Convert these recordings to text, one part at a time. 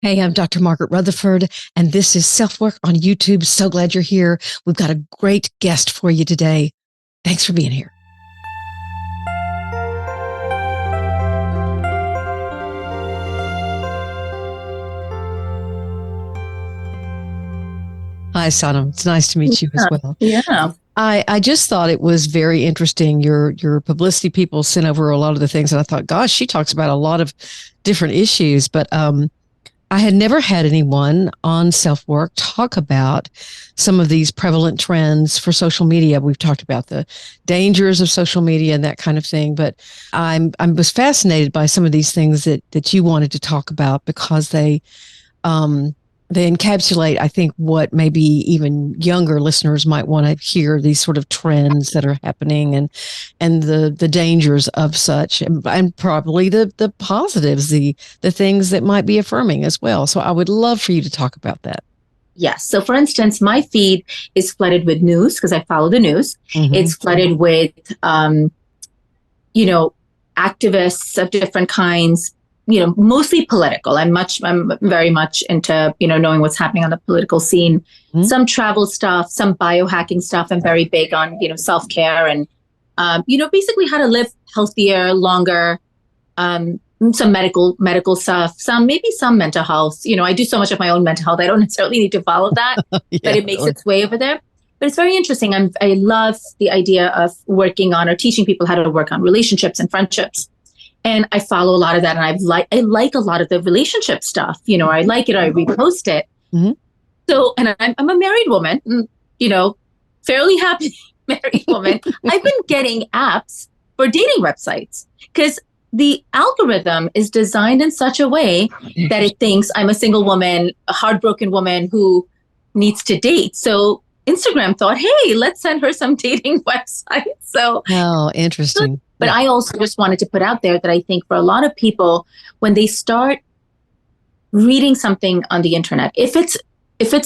Hey, I'm Dr. Margaret Rutherford, and this is Self-Work on YouTube. So glad you're here. We've got a great guest for you today. Thanks for being here. Hi, Sanam. It's nice to meet you as well. Yeah. I just thought it was very interesting. Your publicity people sent over a lot of the things, and I thought, gosh, she talks about a lot of different issues, but I had never had anyone on Self-Work talk about some of these prevalent trends for social media. We've talked about the dangers of social media and that kind of thing, but I was fascinated by some of these things that you wanted to talk about because they encapsulate, I think, what maybe even younger listeners might want to hear, these sort of trends that are happening and the dangers of such, and probably the positives, the things that might be affirming as well. So I would love for you to talk about that. Yes. So for instance, my feed is flooded with news because I follow the news. Mm-hmm. It's flooded with, activists of different kinds, mostly political. I'm very much into, knowing what's happening on the political scene, some travel stuff, some biohacking stuff. I'm very big on, self-care and, basically how to live healthier, longer, some medical stuff, some mental health. I do so much of my own mental health. I don't necessarily need to follow that, but it makes its way over there. But it's very interesting. I love the idea of working on or teaching people how to work on relationships and friendships. And I follow a lot of that. And I like a lot of the relationship stuff. I like it, or I repost it. Mm-hmm. So, and I'm a married woman, fairly happy married woman. I've been getting apps for dating websites because the algorithm is designed in such a way that it thinks I'm a single woman, a heartbroken woman who needs to date. So Instagram thought, hey, let's send her some dating websites. So, oh, interesting. But I also just wanted to put out there that I think for a lot of people, when they start reading something on the internet, if it's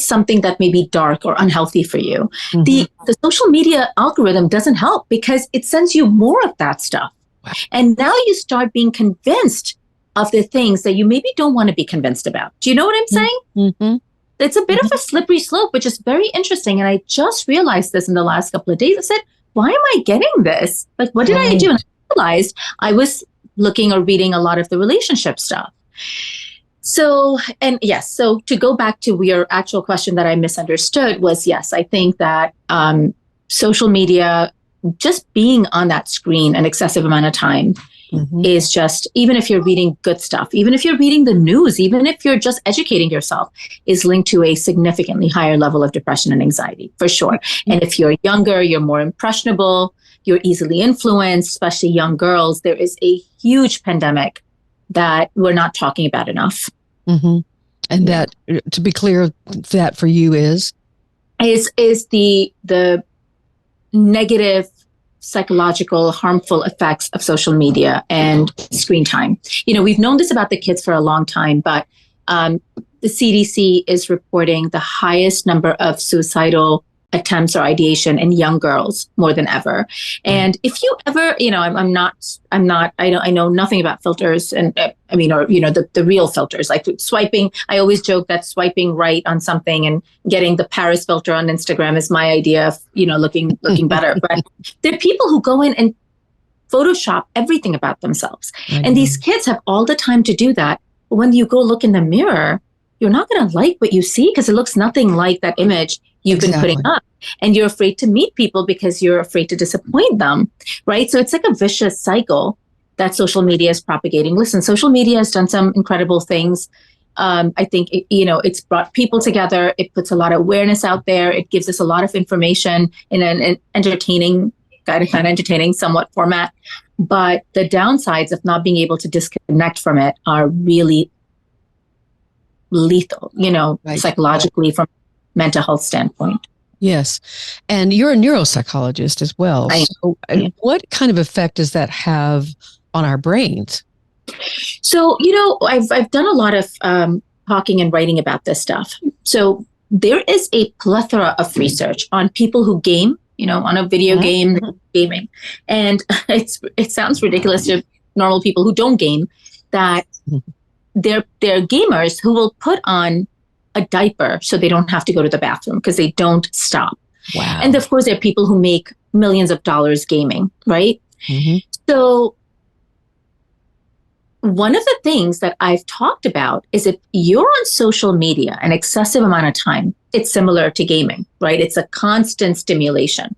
something that may be dark or unhealthy for you, mm-hmm. the social media algorithm doesn't help because it sends you more of that stuff. Wow. And now you start being convinced of the things that you maybe don't want to be convinced about. Do you know what I'm saying? Mm-hmm. It's a bit of a slippery slope, which is very interesting. And I just realized this in the last couple of days. I said, why am I getting this? Like, what did I do? And I realized I was looking or reading a lot of the relationship stuff. So, and yes, so to go back to your actual question that I misunderstood was, yes, I think that social media, just being on that screen an excessive amount of time mm-hmm. is just, even if you're reading good stuff, even if you're reading the news, even if you're just educating yourself, is linked to a significantly higher level of depression and anxiety, for sure. Mm-hmm. And if you're younger, you're more impressionable, you're easily influenced, especially young girls. There is a huge pandemic that we're not talking about enough. Mm-hmm. And that, to be clear, that for you is the negative psychological harmful effects of social media and screen time. We've known this about the kids for a long time, but the CDC is reporting the highest number of suicidal attempts or ideation in young girls more than ever. And if you ever, I know nothing about filters and the real filters, like swiping. I always joke that swiping right on something and getting the Paris filter on Instagram is my idea of, looking better. But there are people who go in and Photoshop everything about themselves. And these kids have all the time to do that. But when you go look in the mirror, you're not going to like what you see because it looks nothing like that image you've been putting up. And you're afraid to meet people because you're afraid to disappoint them, right? So it's like a vicious cycle that social media is propagating. Listen, social media has done some incredible things. I think, it's brought people together. It puts a lot of awareness out there. It gives us a lot of information in an entertaining, somewhat format. But the downsides of not being able to disconnect from it are really lethal, right. Psychologically, from mental health standpoint. Yes. And you're a neuropsychologist as well. So what kind of effect does that have on our brains? So, I've done a lot of talking and writing about this stuff. So there is a plethora of research on people who game, on a video game, gaming. And it sounds ridiculous to normal people who don't game that they're gamers who will put on a diaper so they don't have to go to the bathroom because they don't stop. Wow. And of course, there are people who make millions of dollars gaming, right? Mm-hmm. So one of the things that I've talked about is if you're on social media an excessive amount of time, it's similar to gaming, right? It's a constant stimulation.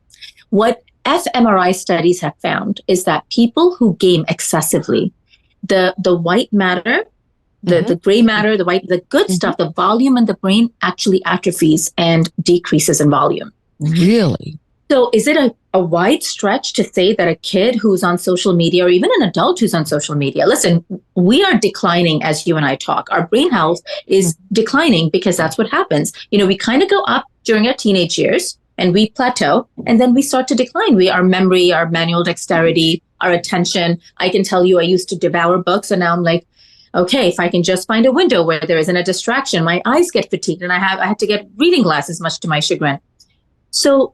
What fMRI studies have found is that people who game excessively, the white matter, the gray matter, the white, the good stuff, the volume in the brain actually atrophies and decreases in volume. Really? So is it a wide stretch to say that a kid who's on social media or even an adult who's on social media, listen, we are declining as you and I talk. Our brain health is declining because that's what happens. We kind of go up during our teenage years and we plateau and then we start to decline. Our memory, our manual dexterity, our attention. I can tell you I used to devour books and now I'm like, okay, if I can just find a window where there isn't a distraction, my eyes get fatigued and I had to get reading glasses, much to my chagrin. So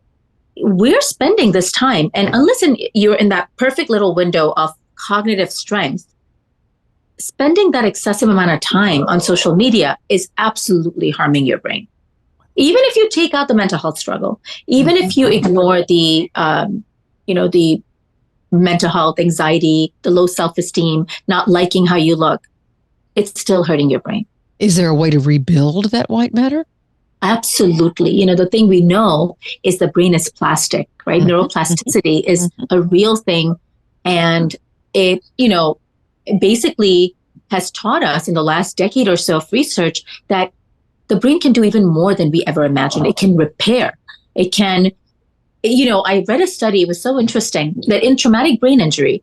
we're spending this time, and unless you're in that perfect little window of cognitive strength, spending that excessive amount of time on social media is absolutely harming your brain. Even if you take out the mental health struggle, even if you ignore the mental health, anxiety, the low self-esteem, not liking how you look, it's still hurting your brain. Is there a way to rebuild that white matter? Absolutely. The thing we know is the brain is plastic, right? Neuroplasticity is a real thing. And it, basically has taught us in the last decade or so of research that the brain can do even more than we ever imagined. It can repair. It can, I read a study, it was so interesting, that in traumatic brain injury,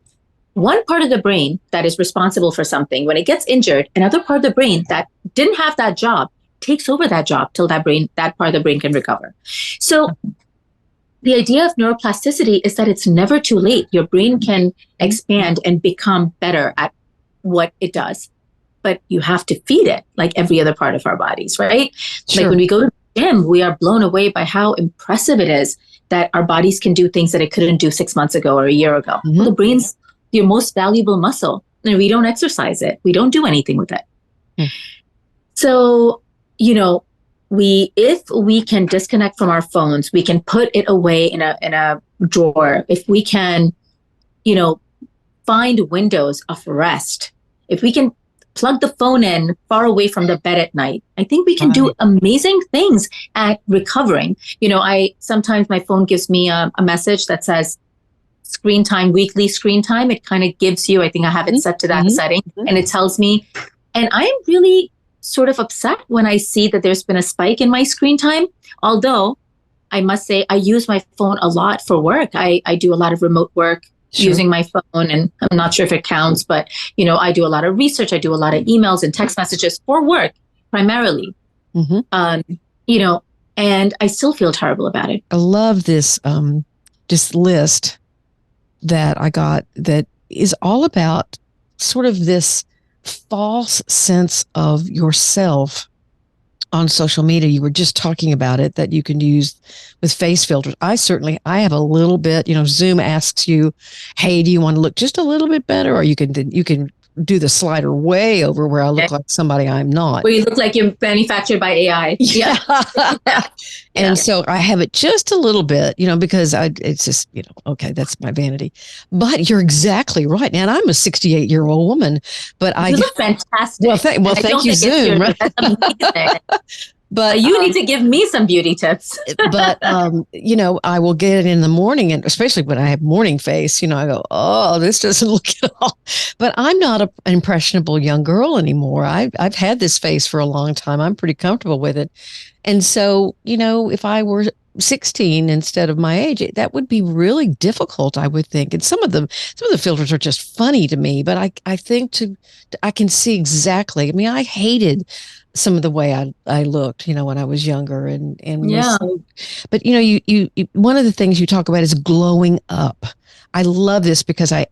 one part of the brain that is responsible for something, when it gets injured, another part of the brain that didn't have that job takes over that job till that part of the brain can recover. So the idea of neuroplasticity is that it's never too late. Your brain can expand and become better at what it does, but you have to feed it like every other part of our bodies, right? Sure. Like when we go to the gym, we are blown away by how impressive it is that our bodies can do things that it couldn't do 6 months ago or a year ago. Well, the brain's your most valuable muscle, and we don't exercise it. We don't do anything with it. So, if we can disconnect from our phones, we can put it away in a drawer. If we can, find windows of rest, if we can plug the phone in far away from the bed at night, I think we can do amazing things at recovering. Sometimes my phone gives me a message that says screen time, weekly screen time. It kind of gives you, I think I have it set to that setting, and it tells me, and I'm really sort of upset when I see that there's been a spike in my screen time. Although I must say I use my phone a lot for work. I do a lot of remote work using my phone, and I'm not sure if it counts, but I do a lot of research. I do a lot of emails and text messages for work primarily. And I still feel terrible about it. I love this list that I got that is all about sort of this false sense of yourself on social media. You were just talking about it, that you can use with face filters. I have a little bit, Zoom asks you, hey, do you want to look just a little bit better? Or you can do the slider way over where I look like somebody I'm not. Where you look like you're manufactured by AI. Yeah. And so I have it just a little bit, because it's just, okay, that's my vanity. But you're exactly right. And I'm a 68-year-old woman, but you look fantastic. Well, thank you, Zoom. Right? That's amazing. But you need to give me some beauty tips. But, I will get it in the morning, and especially when I have morning face, I go, oh, this doesn't look at all. But I'm not an impressionable young girl anymore. I've had this face for a long time. I'm pretty comfortable with it. And so, if I were 16 instead of my age, that would be really difficult, I would think. And some of the filters are just funny to me, but I think I can see exactly. I mean, I hated some of the way I looked, when I was younger, and but you one of the things you talk about is glowing up. I love this because I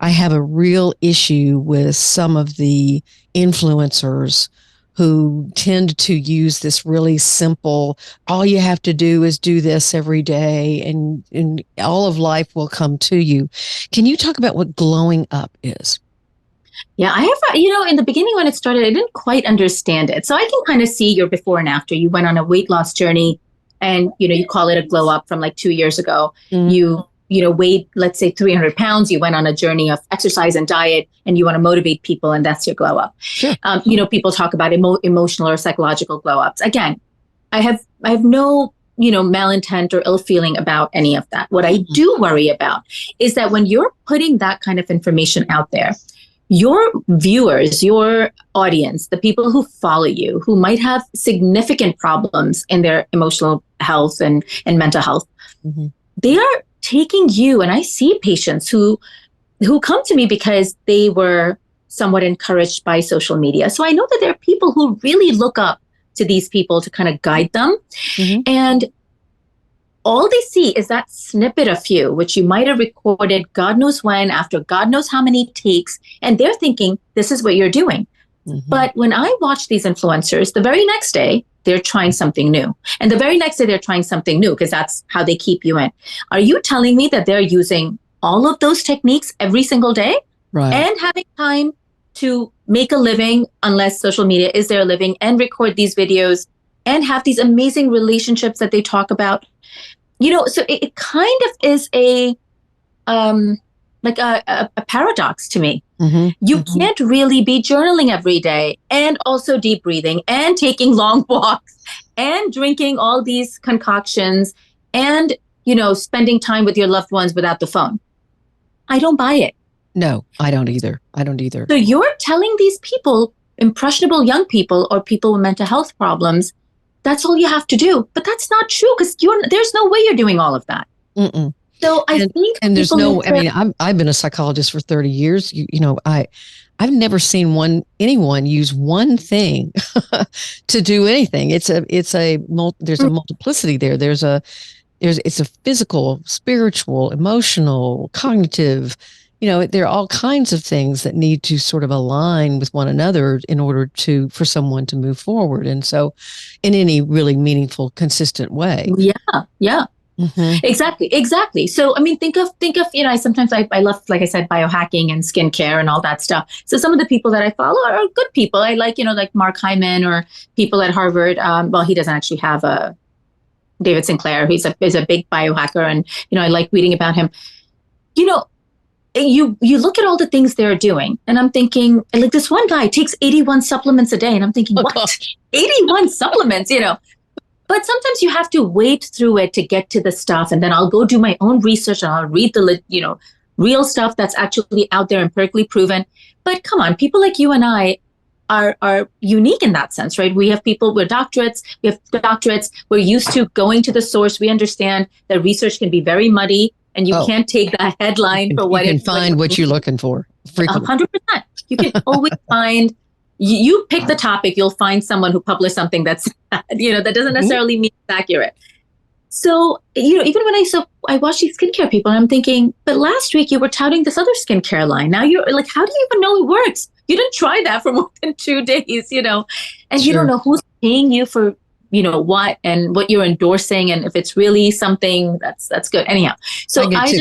have a real issue with some of the influencers who tend to use this really simple, all you have to do is do this every day and all of life will come to you. Can you talk about what glowing up is? Yeah, I have, in the beginning when it started, I didn't quite understand it. So I can kind of see your before and after. You went on a weight loss journey and, you call it a glow up from like 2 years ago. Mm. You weighed, let's say 300 pounds. You went on a journey of exercise and diet and you want to motivate people and that's your glow up. Sure. People talk about emotional or psychological glow ups. Again, I have no, malintent or ill feeling about any of that. What I do worry about is that when you're putting that kind of information out there, your viewers, your audience, the people who follow you, who might have significant problems in their emotional health and mental health, they are taking you. And I see patients who come to me because they were somewhat encouraged by social media. So I know that there are people who really look up to these people to kind of guide them. And all they see is that snippet of you, which you might have recorded God knows when, after God knows how many takes, and they're thinking, this is what you're doing. But when I watch these influencers, the very next day, they're trying something new. And the very next day, they're trying something new because that's how they keep you in. Are you telling me that they're using all of those techniques every single day? Right. And having time to make a living, unless social media is their living, and record these videos and have these amazing relationships that they talk about? So it kind of is a paradox to me. You can't really be journaling every day and also deep breathing and taking long walks and drinking all these concoctions and, spending time with your loved ones without the phone. I don't buy it. No, I don't either. So you're telling these people, impressionable young people or people with mental health problems, that's all you have to do. But that's not true because there's no way you're doing all of that. So I think, and there's I've been a psychologist for 30 years. I've never seen anyone use one thing to do anything. There's a multiplicity there. It's a physical, spiritual, emotional, cognitive. There are all kinds of things that need to sort of align with one another in order for someone to move forward. And so in any really meaningful, consistent way. Yeah. Exactly. So, think of, sometimes I love, like I said, biohacking and skincare and all that stuff. So some of the people that I follow are good people. I like, like Mark Hyman or people at Harvard. Well, he doesn't actually have David Sinclair. He's a big biohacker. And, I like reading about him. You look at all the things they're doing and I'm thinking, like this one guy takes 81 supplements a day and I'm thinking, what? Gosh. 81 supplements, But sometimes you have to wade through it to get to the stuff. And then I'll go do my own research and I'll read the, real stuff that's actually out there empirically proven. But come on, people like you and I are unique in that sense, right? We're doctorates. We're used to going to the source. We understand that research can be very muddy. And you can't take that headline for what you can find what you're looking for. 100%. You can always find. You pick the topic, you'll find someone who published something that's that doesn't necessarily mean it's accurate. So even when I watch these skincare people, and I'm thinking, but last week you were touting this other skincare line. Now you're like, how do you even know it works? You didn't try that for more than 2 days, and sure. You don't know who's paying you for. What and what you're endorsing, and if it's really something that's good. Anyhow, so I get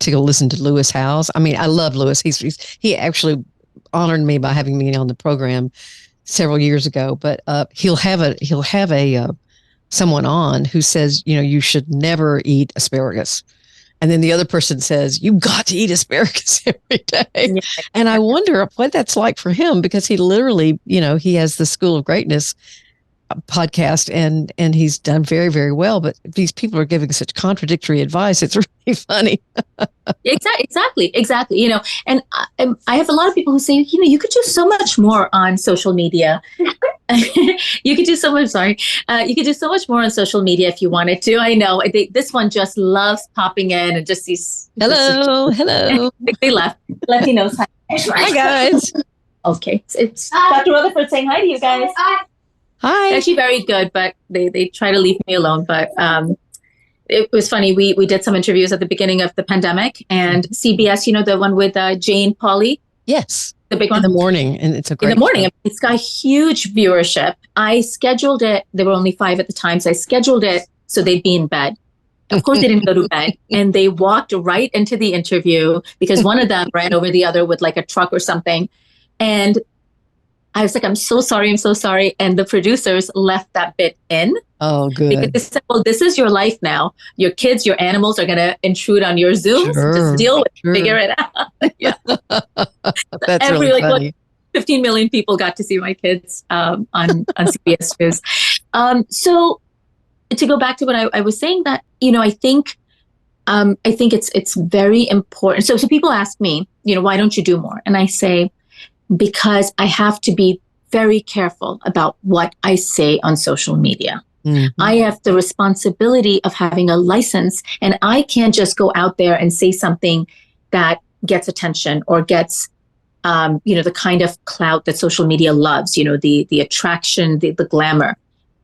to go listen to Lewis Howes. I love Lewis. He actually honored me by having me on the program several years ago. But he'll have someone on who says you should never eat asparagus. And then the other person says, you've got to eat asparagus every day. Yeah. And I wonder what that's like for him because he literally, he has the School of Greatness podcast and he's done very, very well, but these people are giving such contradictory advice. It's really funny. Exactly. And I have a lot of people who say, you could do so much more on social media. You could do so much more on social media if you wanted to. I know this one just loves popping in and just these. Hello. They left. Latinos. Hi guys. Okay. It's Dr. Rutherford saying hi to you guys. Hi. They're actually very good, but they try to leave me alone. But it was funny. We did some interviews at the beginning of the pandemic, and CBS, the one with Jane Pauley. Yes, the big one in the morning, and it's a great. In the morning, show. It's got huge viewership. I scheduled it. There were only 5 at the time, so I scheduled it so they'd be in bed. Of course, they didn't go to bed, and they walked right into the interview because one of them ran over the other with like a truck or something. And I was like, I'm so sorry. I'm so sorry. And the producers left that bit in Oh, because good. they said, well, this is your life now. Your kids, your animals are going to intrude on your Zooms. Just Sure. deal with it, Sure. figure it out. Yeah. That's really Like, funny. 15 million people got to see my kids on CBS News. So to go back to what I was saying, that, I think it's very important. So people ask me, why don't you do more? And I say, because I have to be very careful about what I say on social media. Mm-hmm. I have the responsibility of having a license, and I can't just go out there and say something that gets attention or gets, the kind of clout that social media loves, the attraction, the glamour.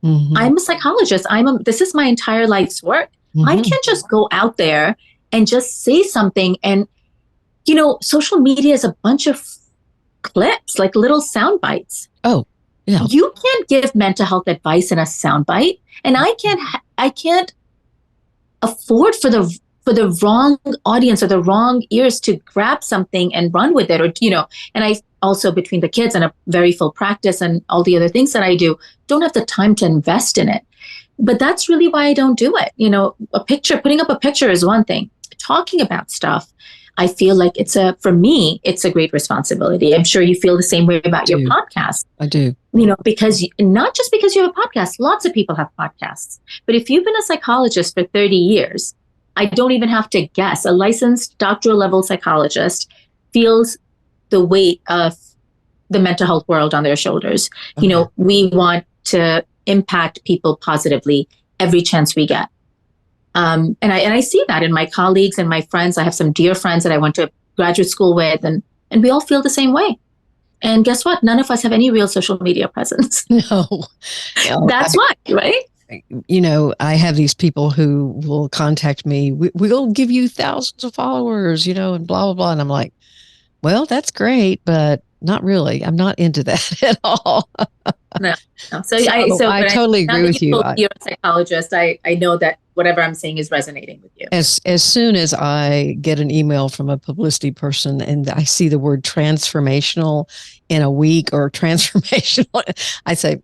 Mm-hmm. I'm a psychologist. This is my entire life's work. Mm-hmm. I can't just go out there and just say something. And, social media is a bunch of clips, like little sound bites. Oh, yeah. You can't give mental health advice in a sound bite, and I can't afford for the wrong audience or the wrong ears to grab something and run with it, or and I also, between the kids and a very full practice and all the other things that I do, don't have the time to invest in it. But that's really why I don't do it. Putting up a picture is one thing. Talking about stuff, I feel like for me, it's a great responsibility. I'm sure you feel the same way about your podcast. I do. Because not just because you have a podcast, lots of people have podcasts. But if you've been a psychologist for 30 years, I don't even have to guess. A licensed doctoral level psychologist feels the weight of the mental health world on their shoulders. Okay. We want to impact people positively every chance we get. And I see that in my colleagues and my friends. I have some dear friends that I went to graduate school with, and we all feel the same way. And guess what? None of us have any real social media presence. No. That's why, right? I have these people who will contact me. We'll give you thousands of followers, and blah, blah, blah. And I'm like, well, that's great, but not really. I'm not into that at all. No. So I totally agree with you. You're a psychologist. I know that whatever I'm saying is resonating with you. As soon as I get an email from a publicity person and I see the word transformational in a week or transformational, I say,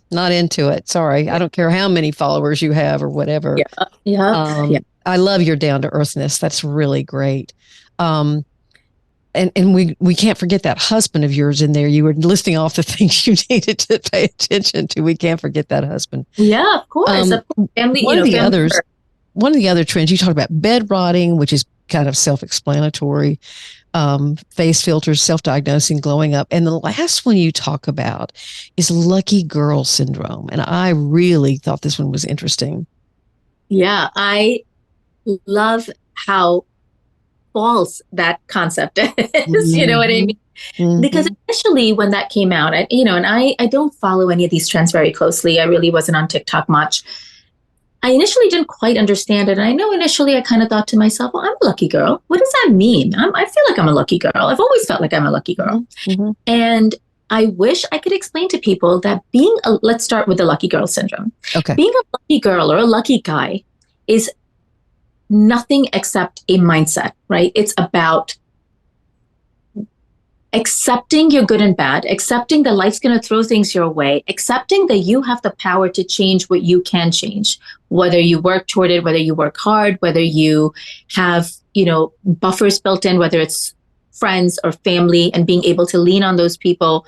not into it. Sorry. I don't care how many followers you have or whatever. Yeah. I love your down to earthness. That's really great. And we can't forget that husband of yours in there. You were listing off the things you needed to pay attention to. We can't forget that husband. Yeah, of course. Family, one of the other trends, you talked about bed rotting, which is kind of self-explanatory, face filters, self-diagnosing, glowing up. And the last one you talk about is lucky girl syndrome. And I really thought this one was interesting. Yeah, I love how false that concept is. Mm-hmm. You know what I mean? Mm-hmm. Because initially when that came out, and I don't follow any of these trends very closely. I really wasn't on TikTok much. I initially didn't quite understand it. And I know initially I kind of thought to myself, well, I'm a lucky girl. What does that mean? I feel like I'm a lucky girl. I've always felt like I'm a lucky girl. Mm-hmm. And I wish I could explain to people that let's start with the lucky girl syndrome. Okay. Being a lucky girl or a lucky guy is nothing except a mindset, right? It's about accepting your good and bad, accepting that life's going to throw things your way, accepting that you have the power to change what you can change, whether you work toward it, whether you work hard, whether you have, buffers built in, whether it's friends or family, and being able to lean on those people,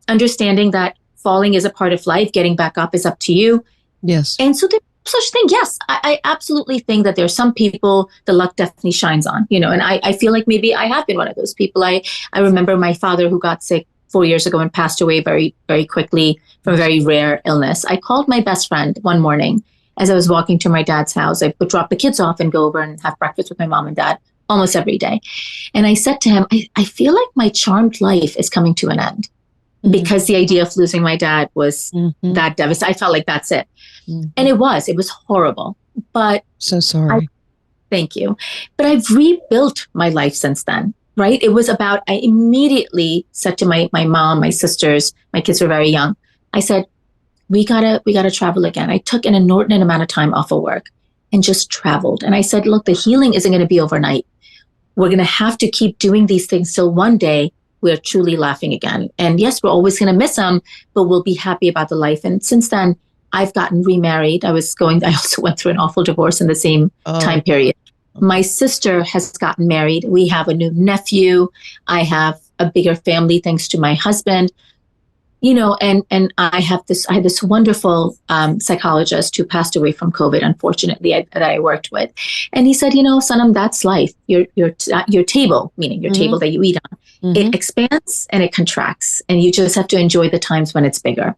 understanding that falling is a part of life, getting back up is up to you. Yes. And so there's such thing. Yes, I absolutely think that there's some people the luck definitely shines on, and I feel like maybe I have been one of those people. I remember my father who got sick 4 years ago and passed away very, very quickly from a very rare illness. I called my best friend one morning as I was walking to my dad's house. I would drop the kids off and go over and have breakfast with my mom and dad almost every day. And I said to him, I feel like my charmed life is coming to an end. Mm-hmm. Because the idea of losing my dad was that devastating. I felt like that's it. Mm-hmm. And it was horrible, but so sorry. Thank you. But I've rebuilt my life since then, right? It was about, I immediately said to my mom, my sisters, my kids were very young. I said, we gotta travel again. I took an inordinate amount of time off of work. and just traveled. And I said, look, the healing isn't going to be overnight. We're going to have to keep doing these things till one day we're truly laughing again. And yes, we're always going to miss them, but we'll be happy about the life. And since then, I've gotten remarried. I also went through an awful divorce in the same time period. My sister has gotten married. We have a new nephew. I have a bigger family thanks to my husband. And I had this wonderful psychologist who passed away from COVID, unfortunately, that I worked with. And he said, Sanam, that's life. Your table, meaning your table that you eat on, it expands and it contracts. And you just have to enjoy the times when it's bigger.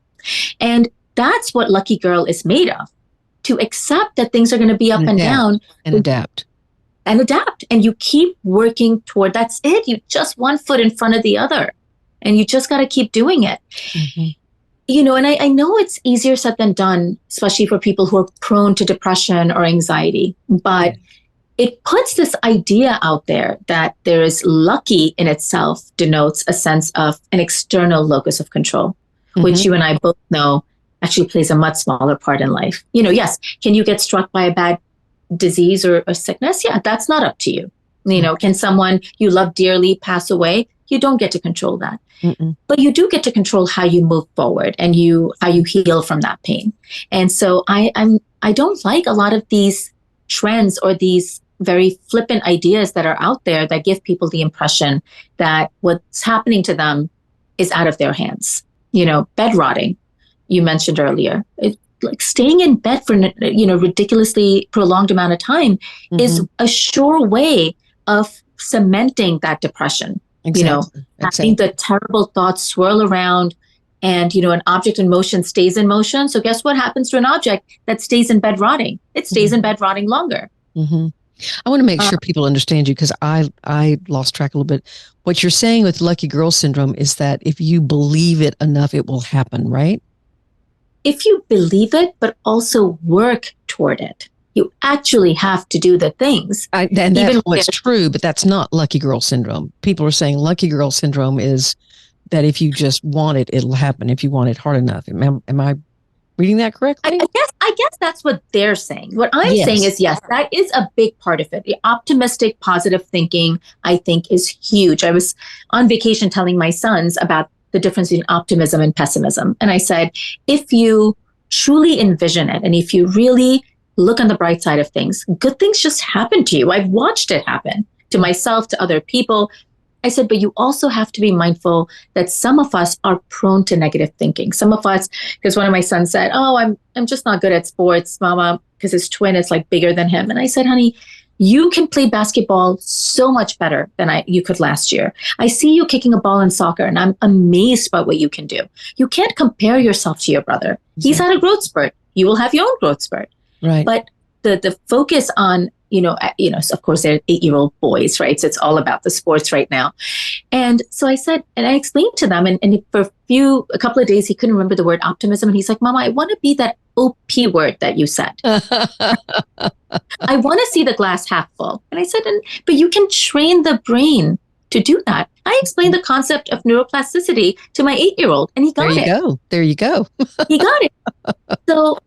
And that's what Lucky Girl is made of, to accept that things are going to be up and down. And adapt. And adapt. And you keep working toward, that's it. You just one foot in front of the other. And you just got to keep doing it. And I know it's easier said than done, especially for people who are prone to depression or anxiety. But it puts this idea out there that there is lucky in itself denotes a sense of an external locus of control, which you and I both know actually plays a much smaller part in life. Yes, can you get struck by a bad disease or sickness? Yeah, that's not up to you. Can someone you love dearly pass away? You don't get to control that. But you do get to control how you move forward and how you heal from that pain. And so I don't like a lot of these trends or these very flippant ideas that are out there that give people the impression that what's happening to them is out of their hands. Bed rotting, you mentioned earlier. Like staying in bed for ridiculously prolonged amount of time is a sure way of cementing that depression. Having the terrible thoughts swirl around, and an object in motion stays in motion. So guess what happens to an object that stays in bed rotting? It stays in bed rotting longer. I want to make sure people understand you, because I lost track a little bit. What you're saying with Lucky Girl Syndrome is that if you believe it enough, it will happen, right? If you believe it, but also work toward it. You actually have to do the things. And that's what's true, but that's not Lucky Girl Syndrome. People are saying Lucky Girl Syndrome is that if you just want it, it'll happen if you want it hard enough. Am I reading that correctly? I guess that's what they're saying. What I'm saying is, yes, that is a big part of it. The optimistic, positive thinking, I think, is huge. I was on vacation telling my sons about the difference between optimism and pessimism. And I said, if you truly envision it, and if you really look on the bright side of things, good things just happen to you. I've watched it happen to myself, to other people. I said, but you also have to be mindful that some of us are prone to negative thinking. Some of us, because one of my sons said, oh, I'm just not good at sports, Mama, because his twin is like bigger than him. And I said, honey, you can play basketball so much better than you could last year. I see you kicking a ball in soccer, and I'm amazed by what you can do. You can't compare yourself to your brother. He's had a growth spurt. You will have your own growth spurt. Right. But the focus on, so of course they're 8-year-old boys, right? So it's all about the sports right now. And so I said, and I explained to them, and for a couple of days, he couldn't remember the word optimism. And he's like, Mama, I want to be that OP word that you said. I want to see the glass half full. And I said, but you can train the brain to do that. I explained the concept of neuroplasticity to my 8-year-old, and he got it. There you go. He got it. So,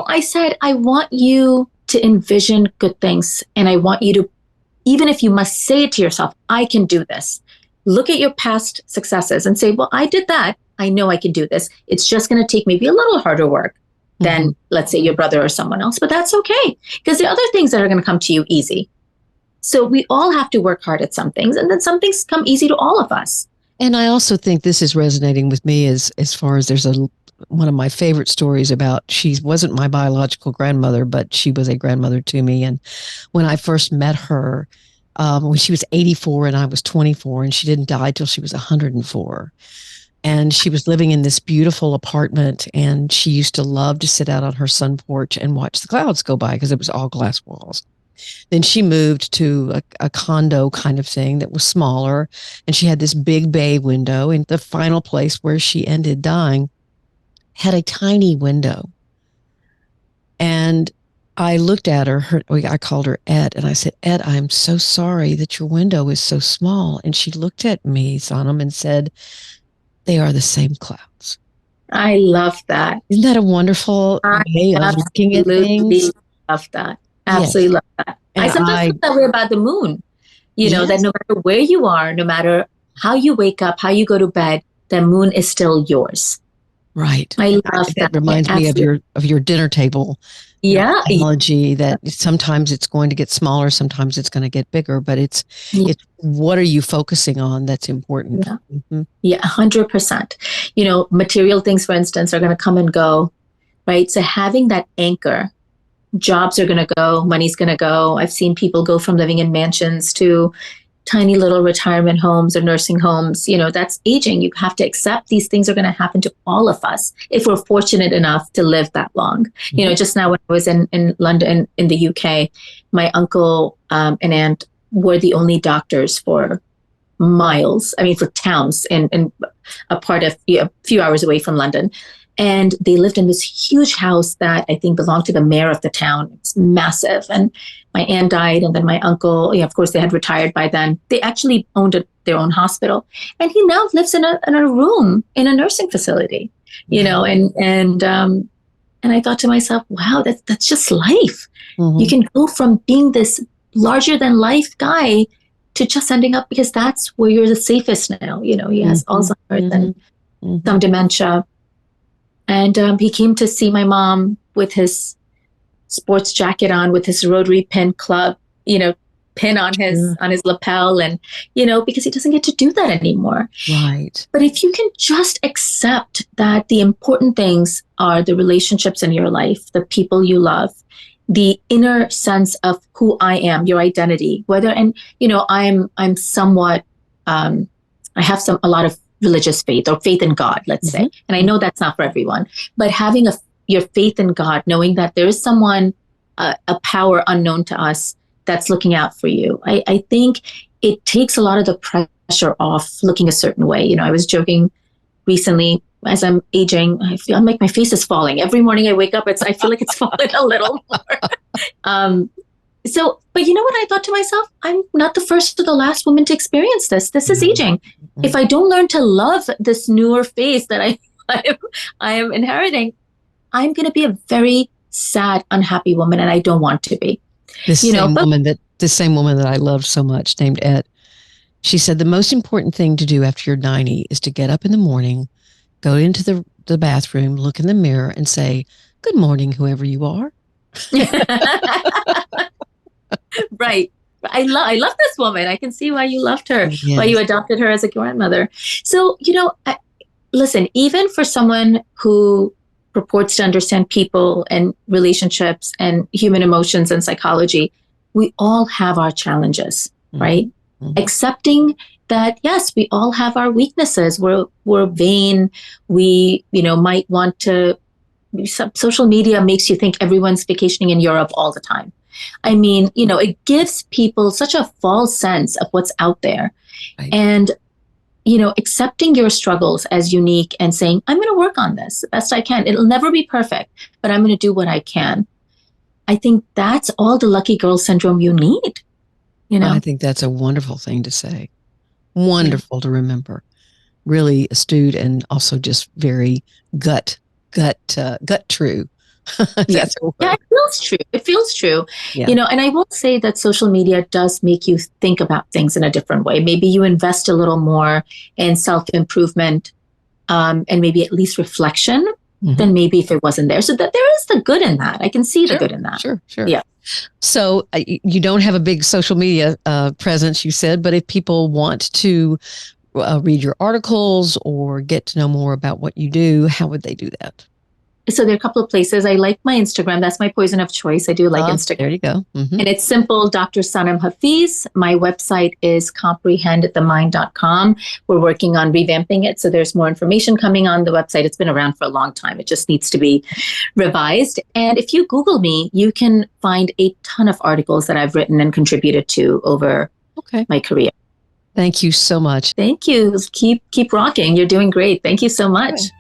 I said, I want you to envision good things. And I want you to, even if you must say it to yourself, I can do this. Look at your past successes and say, well, I did that. I know I can do this. It's just going to take maybe a little harder work than, let's say, your brother or someone else. But that's okay, because there are other things that are going to come to you easy. So we all have to work hard at some things, and then some things come easy to all of us. And I also think this is resonating with me as far as there's one of my favorite stories about, she wasn't my biological grandmother, but she was a grandmother to me. And when I first met her, when she was 84 and I was 24, and she didn't die till she was 104. And she was living in this beautiful apartment, and she used to love to sit out on her sun porch and watch the clouds go by because it was all glass walls. Then she moved to a condo kind of thing that was smaller, and she had this big bay window. And the final place where she ended dying had a tiny window. And I looked at her, I called her Ed, and I said, Ed, I'm so sorry that your window is so small. And she looked at me, Sanam, and said, they are the same clouds. I love that. Isn't that a wonderful way of looking at things? I love that. Absolutely love that. I And sometimes feel that way about the moon, that yes, no matter where you are, no matter how you wake up, how you go to bed, the moon is still yours. right. I And love that that. I reminds me of absolutely. your dinner table, Yeah. analogy that sometimes it's going to get smaller, sometimes it's going to get bigger, but Yeah. it's what are you focusing on that's important. Yeah. Mm-hmm. Yeah. 100%. Material things, for instance, are going to come and go, right? So having that anchor, jobs are going to go, money's going to go. I've seen people go from living in mansions to tiny little retirement homes or nursing homes. That's aging. You have to accept these things are going to happen to all of us if we're fortunate enough to live that long. Mm-hmm. Just now when I was in London, in the UK, my uncle and aunt were the only doctors for miles, I mean, for towns in a part of a few hours away from London. And they lived in this huge house that I think belonged to the mayor of the town. It's massive. And my aunt died, and then my uncle, of course, they had retired by then. They actually owned their own hospital, and he now lives in a room in a nursing facility. And I thought to myself, wow, that's just life. Mm-hmm. You can go from being this larger than life guy to just ending up, because that's where you're the safest now. He has Alzheimer's and some dementia. And he came to see my mom with his sports jacket on, with his Rotary Pin Club, pin on his lapel, and because he doesn't get to do that anymore. Right. But if you can just accept that the important things are the relationships in your life, the people you love, the inner sense of who I am, your identity, I'm somewhat, I have a lot of religious faith or faith in God, let's say. And I know that's not for everyone, but having your faith in God, knowing that there is someone, a power unknown to us that's looking out for you. I think it takes a lot of the pressure off looking a certain way. I was joking recently, as I'm aging, I'm like, my face is falling. Every morning I wake up, I feel like it's falling a little more. But you know what? I thought to myself, I'm not the first or the last woman to experience this. This is aging. If I don't learn to love this newer face that I am inheriting, I'm going to be a very sad, unhappy woman, and I don't want to be. This same woman that I loved so much, named Ed, she said the most important thing to do after you're 90 is to get up in the morning, go into the bathroom, look in the mirror, and say, "Good morning, whoever you are." Right. I love this woman. I can see why you loved her, why you adopted her as a grandmother. So, listen, even for someone who purports to understand people and relationships and human emotions and psychology, we all have our challenges, right? Accepting that, yes, we all have our weaknesses. We're vain. We, might want to, social media makes you think everyone's vacationing in Europe all the time. I mean, it gives people such a false sense of what's out there. Right. And, accepting your struggles as unique and saying, I'm going to work on this the best I can. It'll never be perfect, but I'm going to do what I can. I think that's all the lucky girl syndrome you need. I think that's a wonderful thing to say. Wonderful to remember. Really astute and also just very gut true. Yeah, it feels true. It feels true. Yeah. And I will say that social media does make you think about things in a different way. Maybe you invest a little more in self-improvement and maybe at least reflection than maybe if it wasn't there. So that there is the good in that. I can see the good in that. Sure. Yeah. So you don't have a big social media presence, you said, but if people want to read your articles or get to know more about what you do, how would they do that? So there are a couple of places. I like my Instagram. That's my poison of choice. I do like Instagram. There you go. And it's simple, Dr. Sanam Hafeez. My website is comprehendthemind.com. We're working on revamping it. So there's more information coming on the website. It's been around for a long time. It just needs to be revised. And if you Google me, you can find a ton of articles that I've written and contributed to over my career. Thank you so much. Thank you. Keep rocking. You're doing great. Thank you so much. Okay.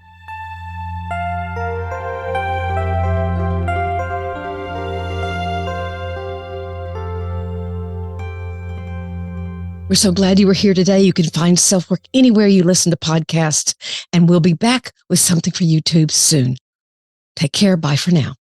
We're so glad you were here today. You can find Self-Work anywhere you listen to podcasts, and we'll be back with something for YouTube soon. Take care. Bye for now.